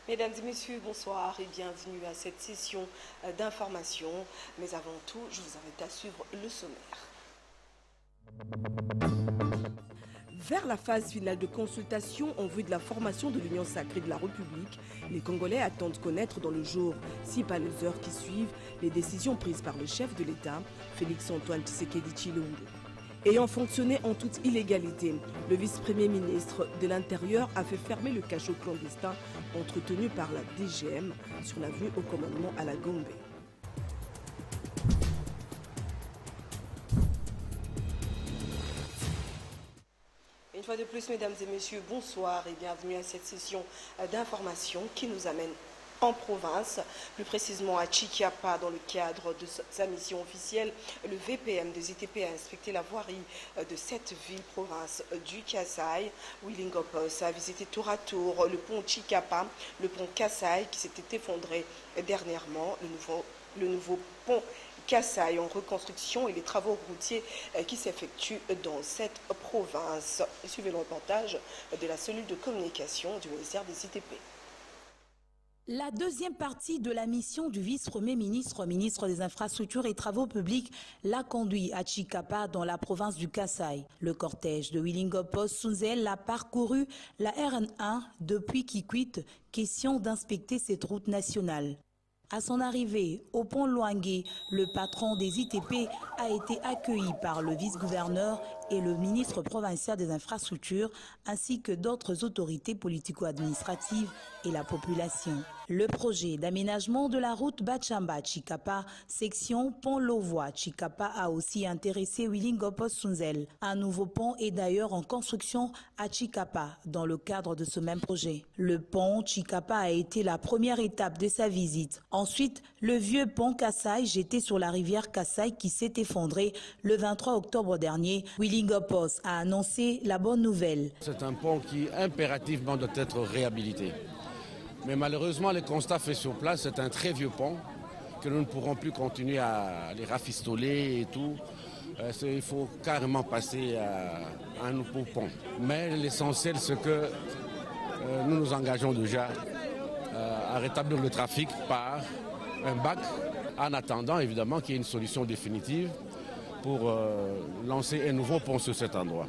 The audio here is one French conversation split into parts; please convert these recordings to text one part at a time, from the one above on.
Mesdames et messieurs, bonsoir et bienvenue à cette session d'information. Mais avant tout, je vous invite à suivre le sommaire. Vers la phase finale de consultation en vue de la formation de l'Union sacrée de la République, les Congolais attendent connaître dans le jour, si pas les heures qui suivent, les décisions prises par le chef de l'État, Félix-Antoine Tshisekedi Tshilombo. Ayant fonctionné en toute illégalité, le vice-premier ministre de l'Intérieur a fait fermer le cachot clandestin entretenu par la DGM sur l'avenue au commandement à la Gombe. Une fois de plus, mesdames et messieurs, bonsoir et bienvenue à cette session d'information qui nous amène en province, plus précisément à Tchikapa. Dans le cadre de sa mission officielle, le VPM des ITP a inspecté la voirie de cette ville-province du Kasaï. Willingopos a visité tour à tour le pont Tchikapa, le pont Kasaï qui s'était effondré dernièrement, le nouveau pont Kasaï en reconstruction et les travaux routiers qui s'effectuent dans cette province. Suivez le reportage de la cellule de communication du ministère des ITP. La deuxième partie de la mission du vice-premier ministre, ministre des Infrastructures et Travaux publics, l'a conduit à Tchikapa dans la province du Kasaï. Le cortège de Willingopos Sunzel a parcouru la RN1 depuis Kikwit, question d'inspecter cette route nationale. À son arrivée au pont Luangue, le patron des ITP a été accueilli par le vice-gouverneur et le ministre provincial des Infrastructures, ainsi que d'autres autorités politico-administratives et la population. Le projet d'aménagement de la route Bachamba-Tchikapa, section Pont-Lovois-Tchikapa, a aussi intéressé Willingopos Sunzel. Un nouveau pont est d'ailleurs en construction à Tchikapa dans le cadre de ce même projet. Le pont Tchikapa a été la première étape de sa visite. Ensuite, le vieux pont Kasaï jeté sur la rivière Kasaï qui s'est effondré le 23 octobre dernier. Willingopos a annoncé la bonne nouvelle. C'est un pont qui impérativement doit être réhabilité. Mais malheureusement, le constat fait sur place, c'est un très vieux pont que nous ne pourrons plus continuer à les rafistoler et tout. Il faut carrément passer à un nouveau pont. Mais l'essentiel, c'est que nous nous engageons déjà à rétablir le trafic par un bac, en attendant évidemment qu'il y ait une solution définitive pour lancer un nouveau pont sur cet endroit.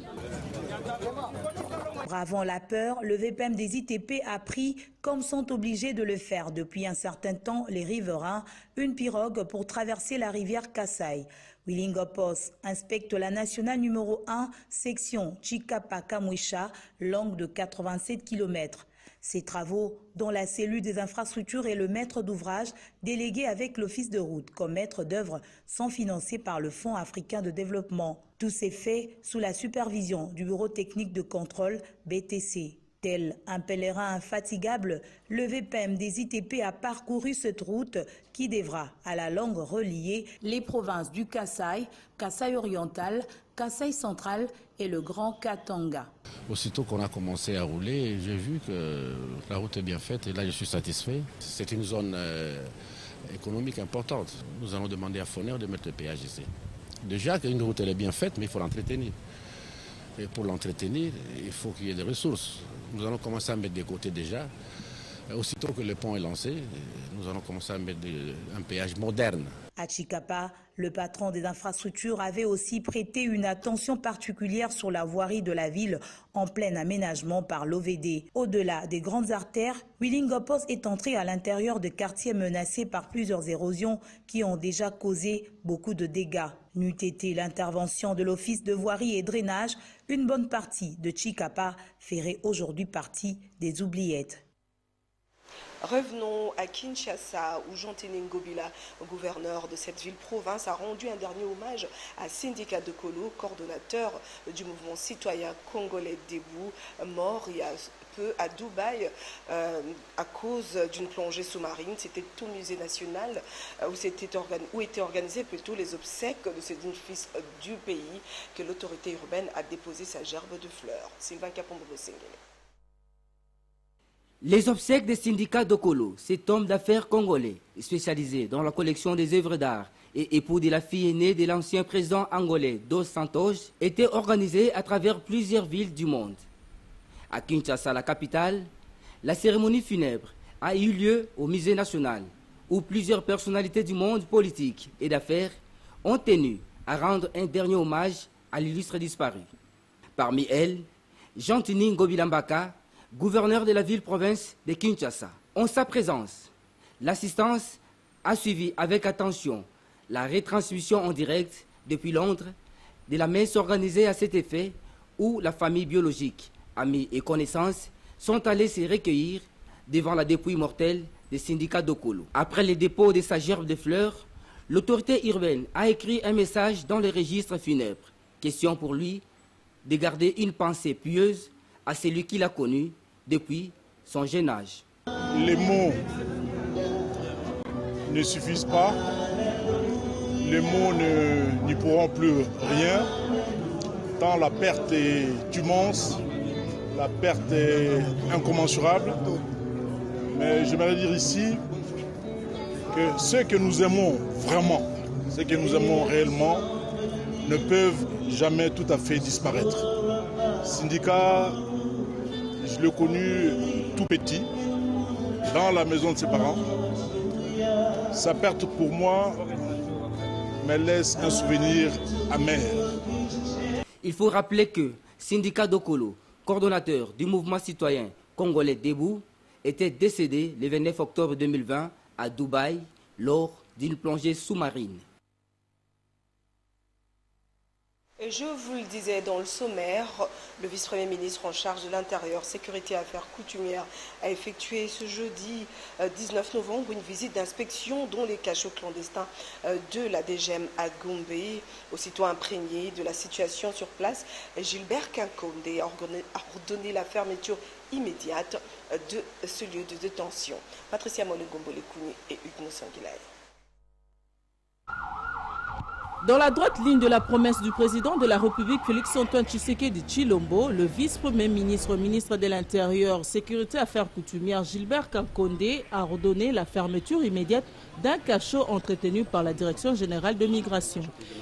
Bravant la peur, le VPM des ITP a pris, comme sont obligés de le faire depuis un certain temps les riverains, une pirogue pour traverser la rivière Kasaï. Willingopos inspecte la nationale numéro 1, section Tchikapa-Kamwisha, longue de 87 km. Ces travaux, dont la cellule des infrastructures est le maître d'ouvrage, délégué avec l'office de route comme maître d'œuvre, sont financés par le Fonds africain de développement. Tout s'est fait sous la supervision du Bureau technique de contrôle BTC. Tel un pèlerin infatigable, le VPM des ITP a parcouru cette route qui devra à la longue relier les provinces du Kasaï, Kasaï oriental, Kasaï central et le Grand Katanga. Aussitôt qu'on a commencé à rouler, j'ai vu que la route est bien faite et là je suis satisfait. C'est une zone économique importante. Nous allons demander à Foner de mettre le péage ici. Déjà qu'une route elle est bien faite, mais il faut l'entretenir. Et pour l'entretenir, il faut qu'il y ait des ressources. Nous allons commencer à mettre des côtés déjà. Aussitôt que le pont est lancé, nous allons commencer à mettre un péage moderne. À Tchikapa, le patron des infrastructures avait aussi prêté une attention particulière sur la voirie de la ville en plein aménagement par l'OVD. Au-delà des grandes artères, Willingopos est entré à l'intérieur de quartiers menacés par plusieurs érosions qui ont déjà causé beaucoup de dégâts. N'eût été l'intervention de l'Office de voirie et drainage, une bonne partie de Tchikapa ferait aujourd'hui partie des oubliettes. Revenons à Kinshasa où Jean-Téné Ngobila, gouverneur de cette ville-province, a rendu un dernier hommage à Syndicat de Kolo, coordonnateur du mouvement citoyen congolais Debout, mort il y a peu à Dubaï à cause d'une plongée sous-marine. C'était au musée national où étaient organisées plutôt les obsèques de ce digne fils du pays que l'autorité urbaine a déposé sa gerbe de fleurs. Sylvain Kapombo-Sengele. Les obsèques des syndicats d'Okolo, cet homme d'affaires congolais, spécialisé dans la collection des œuvres d'art et époux de la fille aînée de l'ancien président angolais Dos Santos, étaient organisées à travers plusieurs villes du monde. À Kinshasa, la capitale, la cérémonie funèbre a eu lieu au Musée national, où plusieurs personnalités du monde politique et d'affaires ont tenu à rendre un dernier hommage à l'illustre disparu. Parmi elles, Jean-Tini Ngobilambaka, gouverneur de la ville-province de Kinshasa. En sa présence, l'assistance a suivi avec attention la retransmission en direct depuis Londres de la messe organisée à cet effet où la famille biologique, amis et connaissances sont allés se recueillir devant la dépouille mortelle des syndicats d'Okolo. Après le dépôt de sa gerbe de fleurs, l'autorité urbaine a écrit un message dans le registre funèbre. Question pour lui de garder une pensée pieuse à celui qu'il a connu depuis son jeune âge. Les mots ne suffisent pas, les mots n'y pourront plus rien, tant la perte est immense, la perte est incommensurable. Mais j'aimerais dire ici que ceux que nous aimons vraiment, ceux que nous aimons réellement, ne peuvent jamais tout à fait disparaître. Syndicat, je l'ai connu tout petit, dans la maison de ses parents. Sa perte pour moi me laisse un souvenir amer. Il faut rappeler que Syndicat d'Okolo, coordonnateur du mouvement citoyen congolais Debout, était décédé le 29 octobre 2020 à Dubaï lors d'une plongée sous-marine. Et je vous le disais dans le sommaire, le vice-premier ministre en charge de l'Intérieur, Sécurité et Affaires coutumières a effectué ce jeudi 19 novembre une visite d'inspection dans les cachots clandestins de la DGM à Gombe. Aussitôt imprégné de la situation sur place, Gilbert Kankonde a ordonné la fermeture immédiate de ce lieu de détention. Patricia Molegombo-Lekouni et Hugues Sanguilaï. Dans la droite ligne de la promesse du président de la République, Félix-Antoine Tshisekedi Tshilombo, le vice-premier ministre, ministre de l'Intérieur, Sécurité et Affaires coutumières, Gilbert Kankonde, a ordonné la fermeture immédiate d'un cachot entretenu par la Direction générale de migration.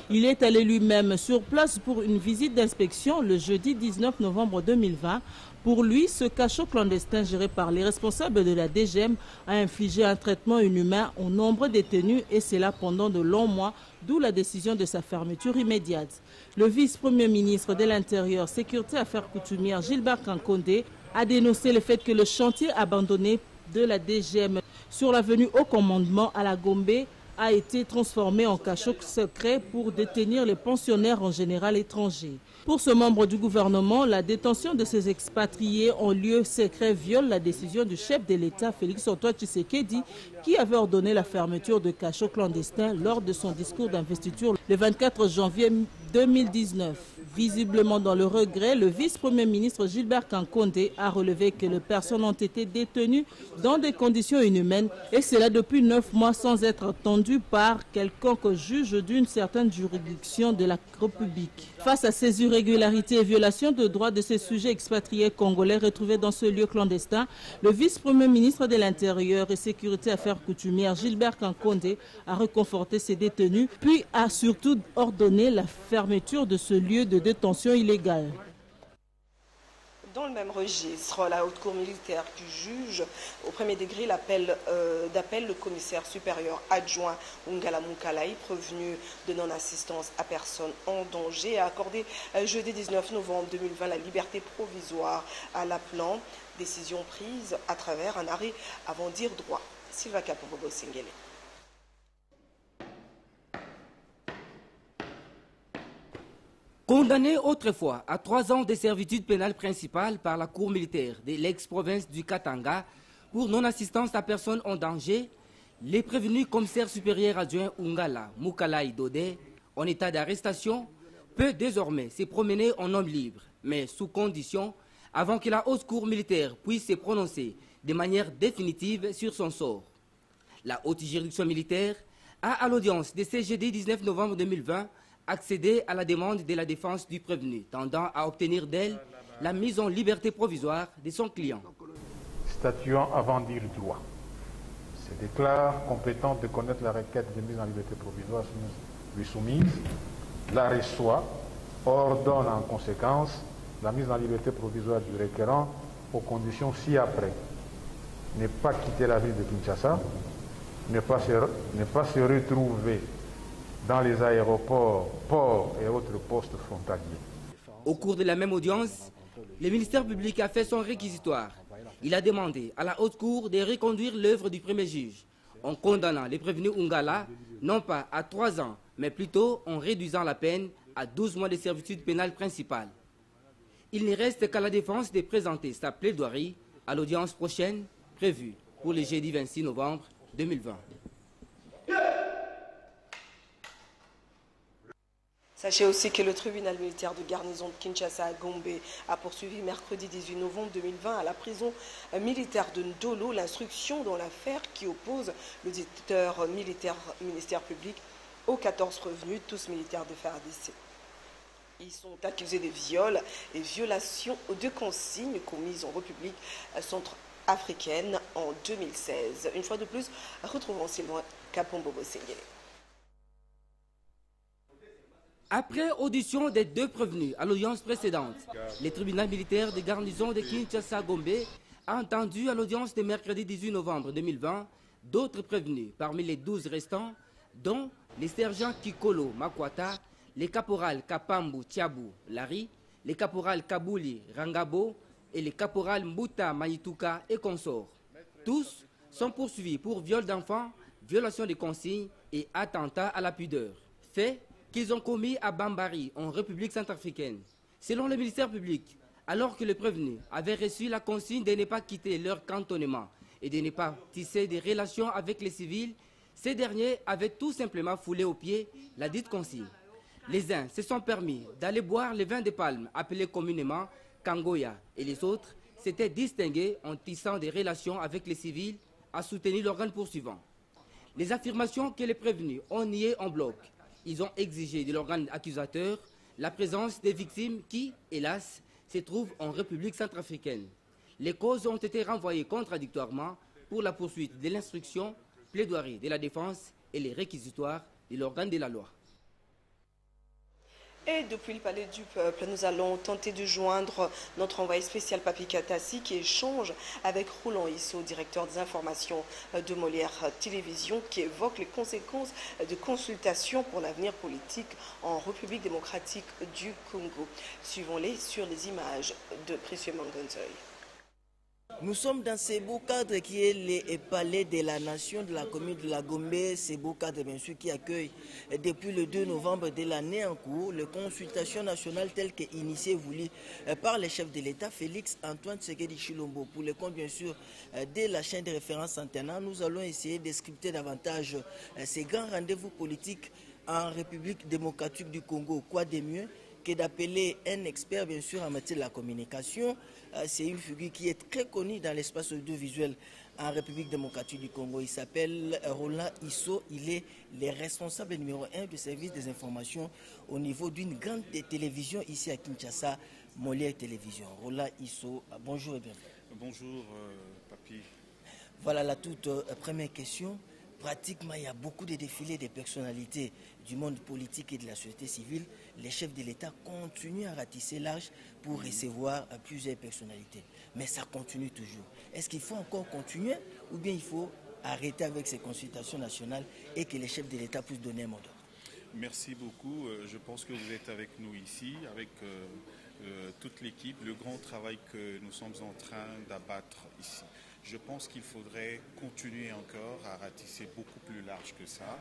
Il est allé lui-même sur place pour une visite d'inspection le jeudi 19 novembre 2020. Pour lui, ce cachot clandestin géré par les responsables de la DGM a infligé un traitement inhumain aux nombreux détenus et cela pendant de longs mois, d'où la décision de sa fermeture immédiate. Le vice-premier ministre de l'Intérieur, Sécurité et Affaires coutumières, Gilbert Kankonde, a dénoncé le fait que le chantier abandonné de la DGM sur l'avenue Haut Commandement à la Gombe a été transformé en cachot secret pour détenir les pensionnaires en général étrangers. Pour ce membre du gouvernement, la détention de ces expatriés en lieu secret viole la décision du chef de l'État, Félix-Antoine Tshisekedi, qui avait ordonné la fermeture de cachots clandestins lors de son discours d'investiture le 24 janvier 2019. Visiblement dans le regret, le vice-premier ministre Gilbert Kankonde a relevé que les personnes ont été détenues dans des conditions inhumaines et cela depuis 9 mois sans être entendues par quelconque juge d'une certaine juridiction de la République. Face à ces irrégularités et violations de droits de ces sujets expatriés congolais retrouvés dans ce lieu clandestin, le vice-premier ministre de l'Intérieur et Sécurité et Affaires coutumières Gilbert Kankonde a réconforté ces détenus, puis a surtout ordonné la fermeture de ce lieu de détention illégale. Dans le même registre, la haute cour militaire qui juge au premier degré l'appel d'appel le commissaire supérieur adjoint Ungala Mukalai, prévenu de non-assistance à personne en danger, a accordé jeudi 19 novembre 2020 la liberté provisoire à l'appelant, décision prise à travers un arrêt avant dire droit. Sylvain Kapobobo Sengele. Condamné autrefois à 3 ans de servitude pénale principale par la cour militaire de l'ex-province du Katanga pour non-assistance à personne en danger, les prévenus commissaires supérieurs adjoints Ungala Mukalai Dodé, en état d'arrestation, peut désormais se promener en homme libre, mais sous condition, avant que la haute cour militaire puisse se prononcer de manière définitive sur son sort. La haute juridiction militaire a, à l'audience de ce jeudi 19 novembre 2020, accéder à la demande de la défense du prévenu, tendant à obtenir d'elle la mise en liberté provisoire de son client. Statuant avant dire droit, se déclare compétent de connaître la requête de mise en liberté provisoire lui soumise, la reçoit, ordonne en conséquence la mise en liberté provisoire du requérant aux conditions ci-après. ne pas quitter la ville de Kinshasa, ne pas se retrouver dans les aéroports, ports et autres postes frontaliers. Au cours de la même audience, le ministère public a fait son réquisitoire. Il a demandé à la haute cour de reconduire l'œuvre du premier juge, en condamnant les prévenus Ungala, non pas à 3 ans, mais plutôt en réduisant la peine à 12 mois de servitude pénale principale. Il ne reste qu'à la défense de présenter sa plaidoirie à l'audience prochaine prévue pour le jeudi 26 novembre 2020. Sachez aussi que le tribunal militaire de garnison de Kinshasa à Gombe a poursuivi mercredi 18 novembre 2020 à la prison militaire de Ndolo l'instruction dans l'affaire qui oppose le directeur ministère public aux 14 revenus, tous militaires de FARDC. Ils sont accusés de viols et violations de consignes commises en République centrafricaine en 2016. Une fois de plus, retrouvons Sylvain Kapombo-Bosengele. Après audition des 2 prévenus à l'audience précédente, le tribunal militaire de garnison de Kinshasa-Gombe a entendu à l'audience de mercredi 18 novembre 2020 d'autres prévenus parmi les 12 restants, dont les sergents Kikolo Makwata, les caporals Kapambu Tiabou Lari, les caporals Kabouli Rangabo et les caporals Mbuta Manituka et consorts. Tous sont poursuivis pour viol d'enfants, violation des consignes et attentat à la pudeur. Fait qu'ils ont commis à Bambari, en République centrafricaine. Selon le ministère public, alors que les prévenus avaient reçu la consigne de ne pas quitter leur cantonnement et de ne pas tisser des relations avec les civils, ces derniers avaient tout simplement foulé aux pieds la dite consigne. Les uns se sont permis d'aller boire le vin de palme, appelé communément Kangoya, et les autres s'étaient distingués en tissant des relations avec les civils à soutenir l'organe poursuivant. Les affirmations que les prévenus ont niées en bloc. Ils ont exigé de l'organe accusateur la présence des victimes qui, hélas, se trouvent en République centrafricaine. Les causes ont été renvoyées contradictoirement pour la poursuite de l'instruction, plaidoirie de la défense et les réquisitoires de l'organe de la loi. Et depuis le Palais du Peuple, nous allons tenter de joindre notre envoyé spécial Papi Katassi qui échange avec Roland Isso, directeur des informations de Molière Télévision, qui évoque les conséquences de consultation pour l'avenir politique en République démocratique du Congo. Suivons-les sur les images de Précieux Mangonzoy. Nous sommes dans ce beau cadre qui est le palais de la nation de la commune de la Gombe. Ce beau cadre bien sûr qui accueille depuis le 2 novembre de l'année en cours les consultations nationales telles qu'initiées et voulues par le chef de l'État Félix Antoine Tshisekedi Tshilombo. Pour le compte bien sûr de la chaîne de référence Antena, nous allons essayer de scripter davantage ces grands rendez-vous politiques en République démocratique du Congo. Quoi de mieux que d'appeler un expert bien sûr en matière de la communication. C'est une figure qui est très connue dans l'espace audiovisuel en République démocratique du Congo. Il s'appelle Roland Isso. Il est le responsable numéro 1 du service des informations au niveau d'une grande télévision ici à Kinshasa, Molière Télévision. Roland Isso, bonjour et bienvenue. Bonjour, Papi. Voilà la toute première question. Pratiquement, il y a beaucoup de défilés de personnalités du monde politique et de la société civile. Les chefs de l'État continuent à ratisser large pour recevoir plusieurs personnalités. Mais ça continue toujours. Est-ce qu'il faut encore continuer ou bien il faut arrêter avec ces consultations nationales et que les chefs de l'État puissent donner un mot d'ordre? Merci beaucoup. Je pense que vous êtes avec nous ici, avec toute l'équipe, le grand travail que nous sommes en train d'abattre ici. Je pense qu'il faudrait continuer encore à ratisser beaucoup plus large que ça,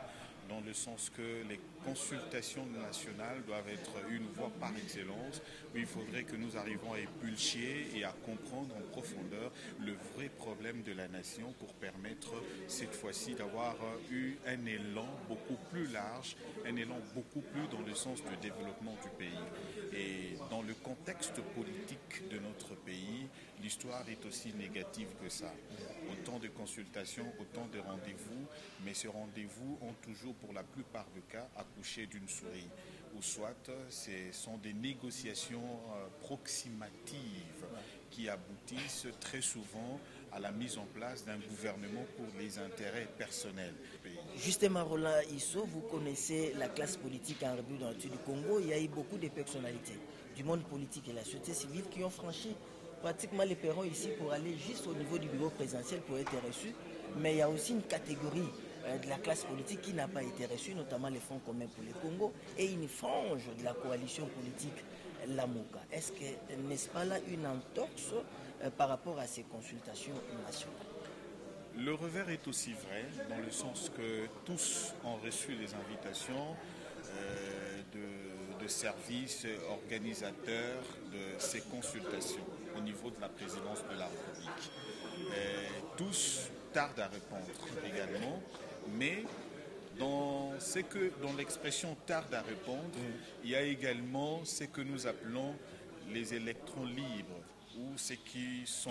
dans le sens que les consultations nationales doivent être une voie par excellence, où il faudrait que nous arrivions à épulcher et à comprendre en profondeur le vrai problème de la nation pour permettre cette fois-ci d'avoir eu un élan beaucoup plus large, un élan beaucoup plus dans le sens du développement du pays. Et dans le contexte politique de notre pays, l'histoire est aussi négative que ça. Autant de consultations, autant de rendez-vous, mais ces rendez-vous ont toujours, pour la plupart des cas, accouché d'une souris. Ou soit, ce sont des négociations proximatives qui aboutissent très souvent à la mise en place d'un gouvernement pour les intérêts personnels du pays. Justement, Roland Isso, vous connaissez la classe politique en République du Congo. Il y a eu beaucoup de personnalités du monde politique et de la société civile qui ont franchi pratiquement les perrons ici pour aller juste au niveau du bureau présidentiel pour être reçus. Mais il y a aussi une catégorie de la classe politique qui n'a pas été reçue, notamment les Fonds communs pour le Congo et une frange de la coalition politique Lamuka. Est-ce que n'est-ce pas là une entorse par rapport à ces consultations nationales? Le revers est aussi vrai, dans le sens que tous ont reçu les invitations de services organisateurs de ces consultations au niveau de la présidence de la République. Tous tardent à répondre également, mais dans l'expression tarde à répondre, il y a également ce que nous appelons les électrons libres, ou ceux qui sont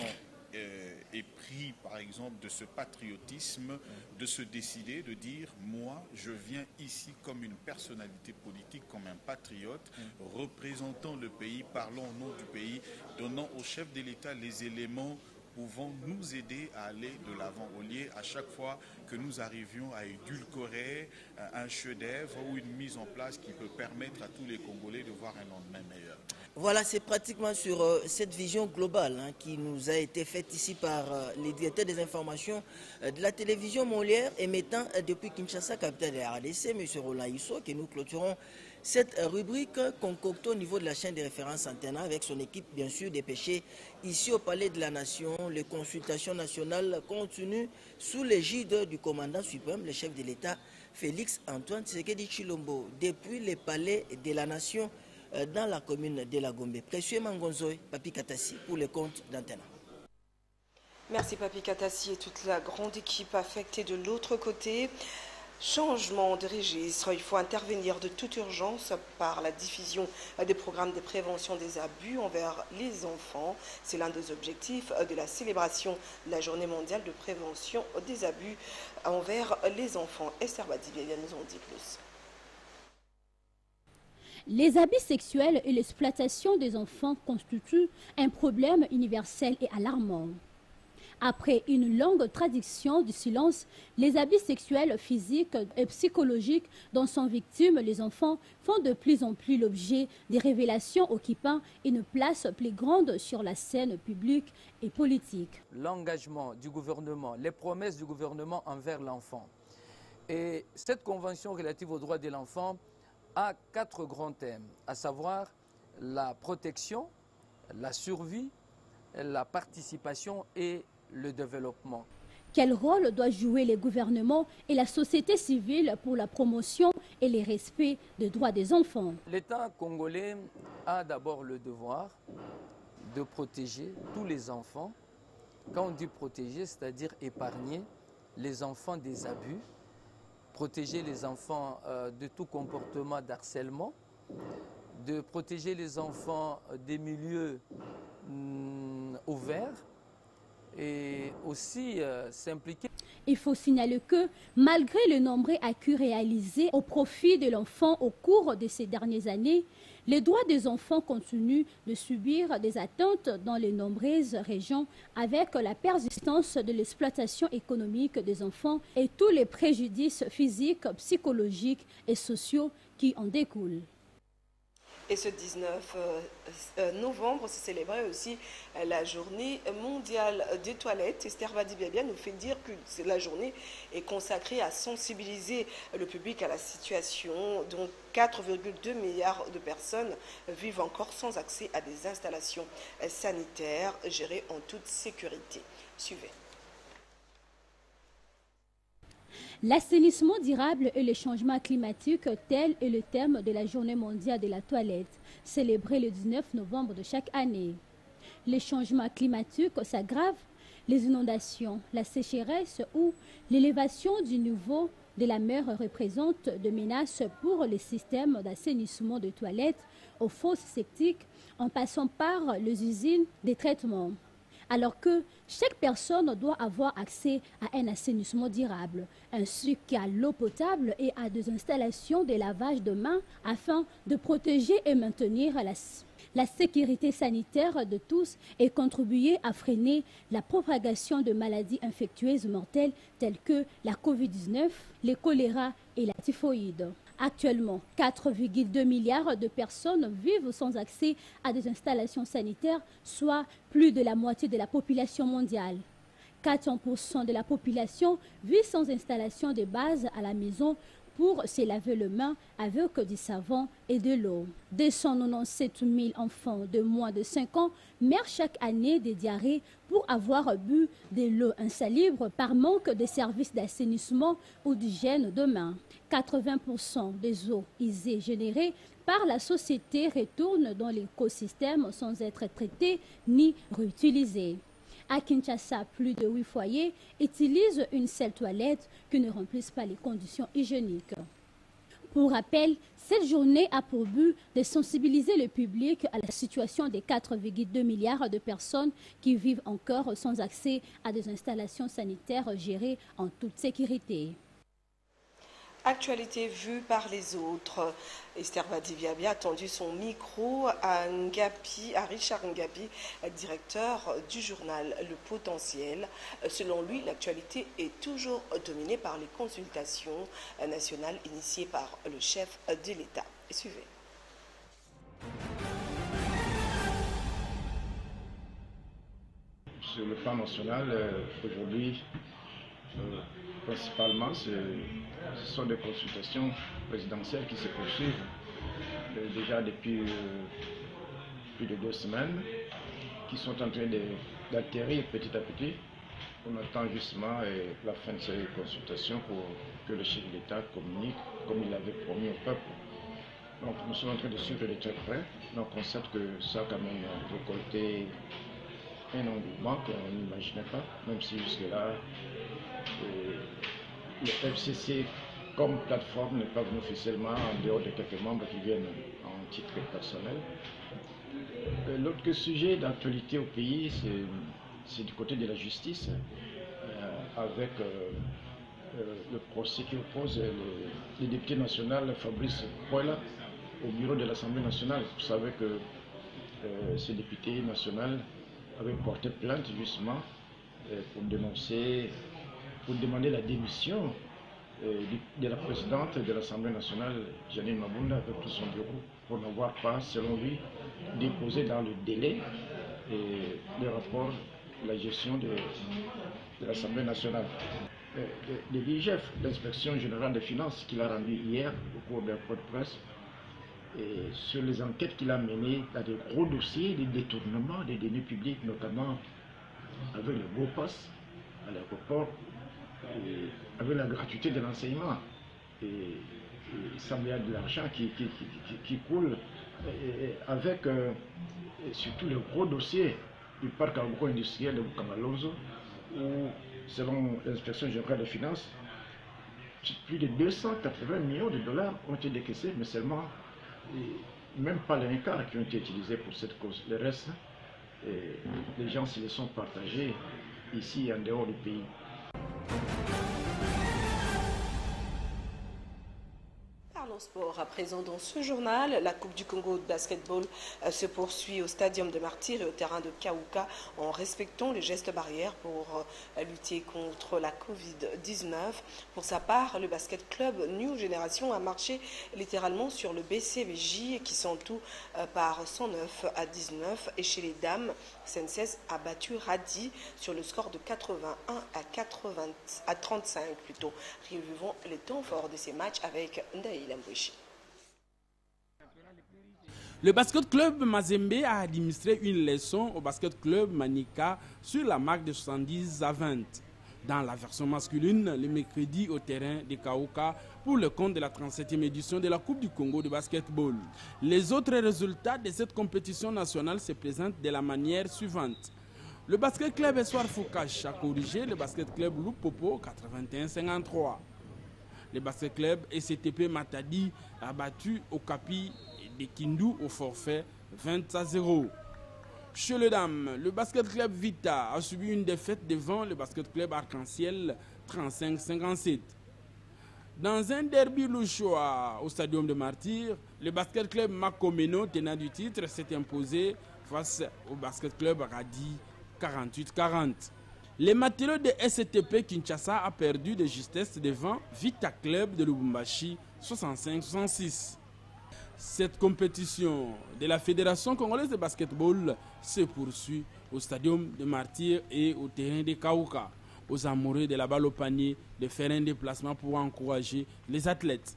épris, par exemple, de ce patriotisme, de se décider, de dire, moi, je viens ici comme une personnalité politique, comme un patriote, représentant le pays, parlant au nom du pays, donnant au chef de l'État les éléments pouvant nous aider à aller de l'avant, au lieu à chaque fois que nous arrivions à édulcorer un chef-d'œuvre ou une mise en place qui peut permettre à tous les Congolais de voir un lendemain meilleur. Voilà, c'est pratiquement sur cette vision globale qui nous a été faite ici par les directeurs des informations de la télévision Molière, émettant depuis Kinshasa, capitale de la RDC, M. Roland Issou, que nous clôturons cette rubrique concoctée au niveau de la chaîne de référence Antena avec son équipe, bien sûr, dépêchée ici au Palais de la Nation. Les consultations nationales continuent sous l'égide du commandant suprême, le chef de l'État, Félix Antoine Tshisekedi Tshilombo, depuis le Palais de la Nation dans la commune de la Gombe. Précieux Mangonzoy, Papi Katassi, pour le compte d'Antena. Merci Papi Katassi et toute la grande équipe affectée de l'autre côté. Changement de registre, il faut intervenir de toute urgence par la diffusion des programmes de prévention des abus envers les enfants. C'est l'un des objectifs de la célébration de la Journée mondiale de prévention des abus envers les enfants. Esther Badibia nous en dit plus. Les abus sexuels et l'exploitation des enfants constituent un problème universel et alarmant. Après une longue tradition du silence, les abus sexuels physiques et psychologiques dont sont victimes les enfants font de plus en plus l'objet des révélations occupant une place plus grande sur la scène publique et politique. L'engagement du gouvernement, les promesses du gouvernement envers l'enfant. Et cette convention relative aux droits de l'enfant a 4 grands thèmes, à savoir la protection, la survie, la participation et le développement. Quel rôle doivent jouer les gouvernements et la société civile pour la promotion et le respect des droits des enfants? L'État congolais a d'abord le devoir de protéger tous les enfants. Quand on dit protéger, c'est-à-dire épargner les enfants des abus, protéger les enfants de tout comportement d'harcèlement, de protéger les enfants des milieux ouverts, et aussi s'impliquer. Il faut signaler que, malgré le nombreux acquis réalisés au profit de l'enfant au cours de ces dernières années, les droits des enfants continuent de subir des atteintes dans les nombreuses régions avec la persistance de l'exploitation économique des enfants et tous les préjudices physiques, psychologiques et sociaux qui en découlent. Et ce 19 novembre, se célébrait aussi la journée mondiale des toilettes. Esther Badibia nous fait dire que la journée est consacrée à sensibiliser le public à la situation dont 4,2 milliards de personnes vivent encore sans accès à des installations sanitaires gérées en toute sécurité. Suivez. L'assainissement durable et le changement climatique, tel est le thème de la Journée mondiale de la toilette, célébrée le 19 novembre de chaque année. Les changements climatiques s'aggravent, les inondations, la sécheresse ou l'élévation du niveau de la mer représentent des menaces pour les systèmes d'assainissement de toilettes aux fosses septiques en passant par les usines de traitement. Alors que chaque personne doit avoir accès à un assainissement durable, ainsi qu'à l'eau potable et à des installations de lavage de mains afin de protéger et maintenir La sécurité sanitaire de tous est contribuée à freiner la propagation de maladies infectieuses mortelles telles que la Covid-19, le choléra et la typhoïde. Actuellement, 4,2 milliards de personnes vivent sans accès à des installations sanitaires, soit plus de la moitié de la population mondiale. 400% de la population vit sans installation de base à la maison pour se laver les mains avec du savon et de l'eau. 297 000 enfants de moins de 5 ans meurent chaque année de diarrhée pour avoir bu de l'eau insalubre par manque de services d'assainissement ou d'hygiène de main. 80% des eaux usées générées par la société retournent dans l'écosystème sans être traitées ni réutilisées. À Kinshasa, plus de 8 foyers utilisent une seule toilette qui ne remplissent pas les conditions hygiéniques. Pour rappel, cette journée a pour but de sensibiliser le public à la situation des 4,2 milliards de personnes qui vivent encore sans accès à des installations sanitaires gérées en toute sécurité. Actualité vue par les autres. Esther Badiviabi a tendu son micro à Richard Ngapi, directeur du journal Le Potentiel. Selon lui, l'actualité est toujours dominée par les consultations nationales initiées par le chef de l'État. Suivez. Sur le plan national, aujourd'hui, principalement, ce sont des consultations présidentielles qui se poursuivent déjà depuis plus de 2 semaines, qui sont en train d'atterrir petit à petit. On attend justement la fin de ces consultations pour que le chef de l'État communique comme il avait promis au peuple. Donc nous sommes en train de suivre de très près. Donc on constate que ça a quand même récolté un engouement qu'on n'imaginait pas, même si jusque-là, le FCC comme plateforme n'est pas venu officiellement en dehors de quelques membres qui viennent en titre personnel. L'autre sujet d'actualité au pays, c'est du côté de la justice, avec le procès qui oppose le député national Fabrice Poela au bureau de l'Assemblée nationale. Vous savez que ce député national avait porté plainte justement pour dénoncer, pour demander la démission de la présidente de l'Assemblée nationale, Janine Mabunda, avec tout son bureau, pour n'avoir pas, selon lui, déposé dans le délai le rapport de la gestion de l'Assemblée nationale. Le DGF, l'inspection générale des finances, qu'il a rendu hier au cours d'un point de presse, et sur les enquêtes qu'il a menées dans de gros dossiers de détournement des deniers publics, notamment avec le beau pass à l'aéroport, avec la gratuité de l'enseignement. Il semble y avoir de l'argent qui coule, avec surtout le gros dossier du parc agro-industriel de Bukamalonzo, où, selon l'inspection générale des finances, plus de 280 millions de dollars ont été décaissés, mais seulement, même pas les quart qui ont été utilisés pour cette cause. Le reste, les gens se les sont partagés ici et en dehors du pays. Sport. À présent dans ce journal, la Coupe du Congo de basketball se poursuit au stadium de Martyr et au terrain de Kaouka en respectant les gestes barrières pour lutter contre la Covid-19. Pour sa part, le basket club New Génération a marché littéralement sur le BCBJ qui sont tout par 109-19 et chez les dames, Senses a battu Radi sur le score de 81 à 35 plutôt. Revivons les temps forts de ces matchs avec Ndaïla Mbouchi. Le basket club Mazembe a administré une leçon au basket club Manika sur la marque de 70 à 20. Dans la version masculine, le mercredi au terrain de Kaouka pour le compte de la 37e édition de la Coupe du Congo de basketball. Les autres résultats de cette compétition nationale se présentent de la manière suivante. Le basket club Espoir Foucache a corrigé le basket club Lupopo 81-53. Le basket club SCTP Matadi a battu Okapi de Kindu au forfait 20-0. Chez les dames, le basket club Vita a subi une défaite devant le basket club Arc-en-Ciel 35-57. Dans un derby louchois au Stadium de Martyrs, le basket club Makomeno, tenant du titre, s'est imposé face au basket club Radi 48-40. Les matelots de STP Kinshasa a perdu de justesse devant Vita Club de Lubumbashi 65-66. Cette compétition de la Fédération congolaise de basketball se poursuit au Stadium de Martyrs et au terrain de Kaouka. Aux amoureux de la balle au panier de faire un déplacement pour encourager les athlètes.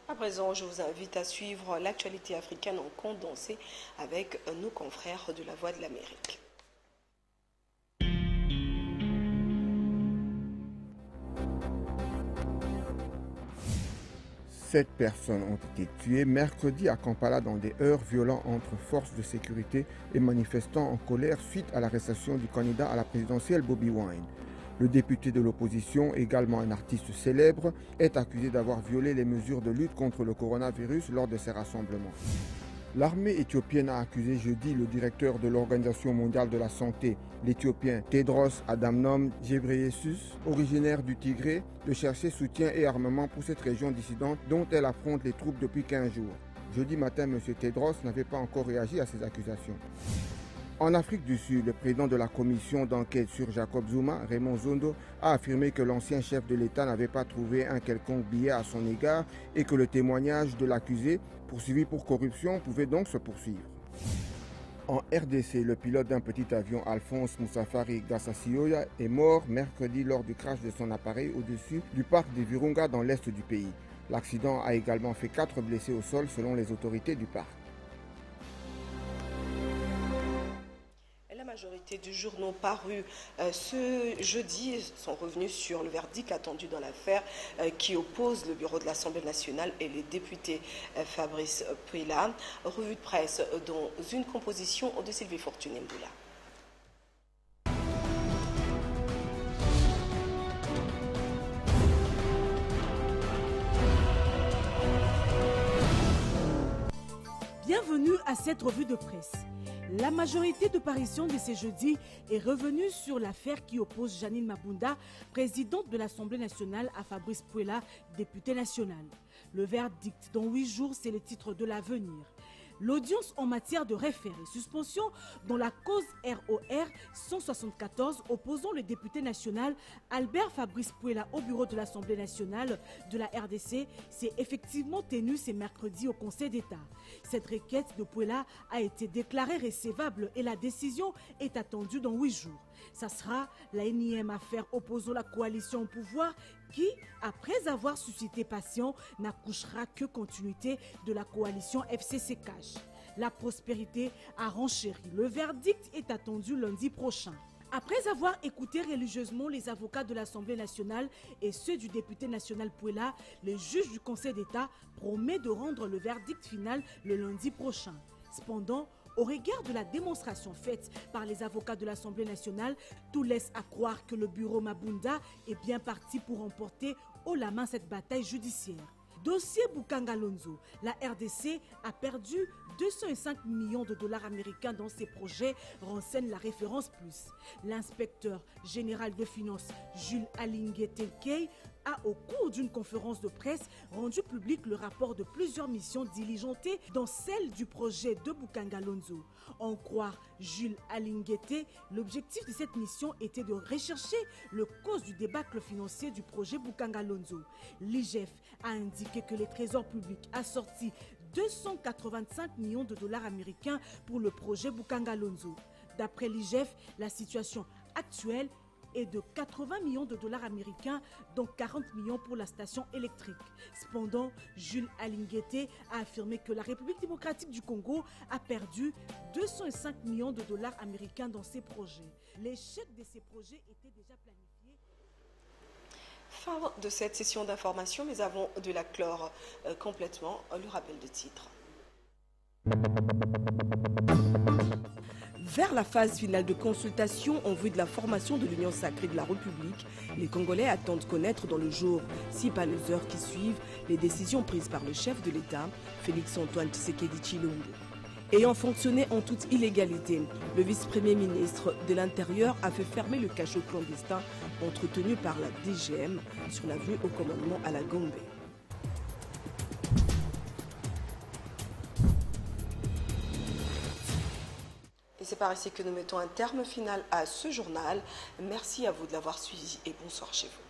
À présent, je vous invite à suivre l'actualité africaine en condensé avec nos confrères de la Voix de l'Amérique. Sept personnes ont été tuées mercredi à Kampala dans des heurts violents entre forces de sécurité et manifestants en colère suite à l'arrestation du candidat à la présidentielle Bobi Wine. Le député de l'opposition, également un artiste célèbre, est accusé d'avoir violé les mesures de lutte contre le coronavirus lors de ces rassemblements. L'armée éthiopienne a accusé jeudi le directeur de l'Organisation mondiale de la santé, l'Éthiopien Tedros Adhanom Ghebreyesus, originaire du Tigré, de chercher soutien et armement pour cette région dissidente dont elle affronte les troupes depuis 15 jours. Jeudi matin, M. Tedros n'avait pas encore réagi à ces accusations. En Afrique du Sud, le président de la commission d'enquête sur Jacob Zuma, Raymond Zondo, a affirmé que l'ancien chef de l'État n'avait pas trouvé un quelconque billet à son égard et que le témoignage de l'accusé, poursuivi pour corruption, pouvait donc se poursuivre. En RDC, le pilote d'un petit avion, Alphonse Moussafari Gassasioya, est mort mercredi lors du crash de son appareil au-dessus du parc de Virunga dans l'est du pays. L'accident a également fait 4 blessés au sol selon les autorités du parc. La majorité des journaux parus ce jeudi sont revenus sur le verdict attendu dans l'affaire qui oppose le bureau de l'Assemblée nationale et les députés Fabrice Puela. Revue de presse dans une composition de Sylvie Fortuné Mboula. Bienvenue à cette revue de presse. La majorité de parution de ce jeudi est revenue sur l'affaire qui oppose Janine Mabunda, présidente de l'Assemblée nationale, à Fabrice Puela, député national. Le verdict dans 8 jours, c'est le titre de l'avenir. L'audience en matière de référé suspension dans la cause ROR 174 opposant le député national Albert Fabrice Puela au bureau de l'Assemblée nationale de la RDC s'est effectivement tenue ce mercredi au Conseil d'État. Cette requête de Puela a été déclarée recevable et la décision est attendue dans 8 jours. Ça sera la énième affaire opposant la coalition au pouvoir qui, après avoir suscité passion, n'accouchera que continuité de la coalition FCC-CACH. La prospérité a renchéri. Le verdict est attendu lundi prochain. Après avoir écouté religieusement les avocats de l'Assemblée nationale et ceux du député national Puela, le juge du Conseil d'État promet de rendre le verdict final le lundi prochain. Cependant, au regard de la démonstration faite par les avocats de l'Assemblée nationale, tout laisse à croire que le bureau Mabunda est bien parti pour remporter haut la main cette bataille judiciaire. Dossier Bukanga-Lonzo, la RDC a perdu 205 millions de dollars américains dans ses projets, renseigne la référence plus. L'inspecteur général de finances Jules Alingué-Telkei a, au cours d'une conférence de presse, rendu public le rapport de plusieurs missions diligentées dans celle du projet de Bukanga-Lonzo. En croire Jules Alingué, l'objectif de cette mission était de rechercher le cause du débâcle financier du projet Bukanga-Lonzo. L'IGF a indiqué que le Trésor public a sorti 285 millions de dollars américains pour le projet Bukanga-Lonzo. D'après l'IGF, la situation actuelle est de 80 millions de dollars américains, dont 40 millions pour la station électrique. Cependant, Jules Alingué a affirmé que la République démocratique du Congo a perdu 205 millions de dollars américains dans ses projets. L'échec de ces projets était déjà planifié. Fin de cette session d'information, mais avant de la clore complètement, le rappel de titre. Vers la phase finale de consultation en vue de la formation de l'Union sacrée de la République, les Congolais attendent connaître dans le jour, si pas les heures qui suivent, les décisions prises par le chef de l'État, Félix Antoine Tshisekedi Tshilombo. ayant fonctionné en toute illégalité. Le vice-premier ministre de l'Intérieur a fait fermer le cachot clandestin entretenu par la DGM sur l'avenue au commandement à la Gombe. Et c'est par ici que nous mettons un terme final à ce journal. Merci à vous de l'avoir suivi et bonsoir chez vous.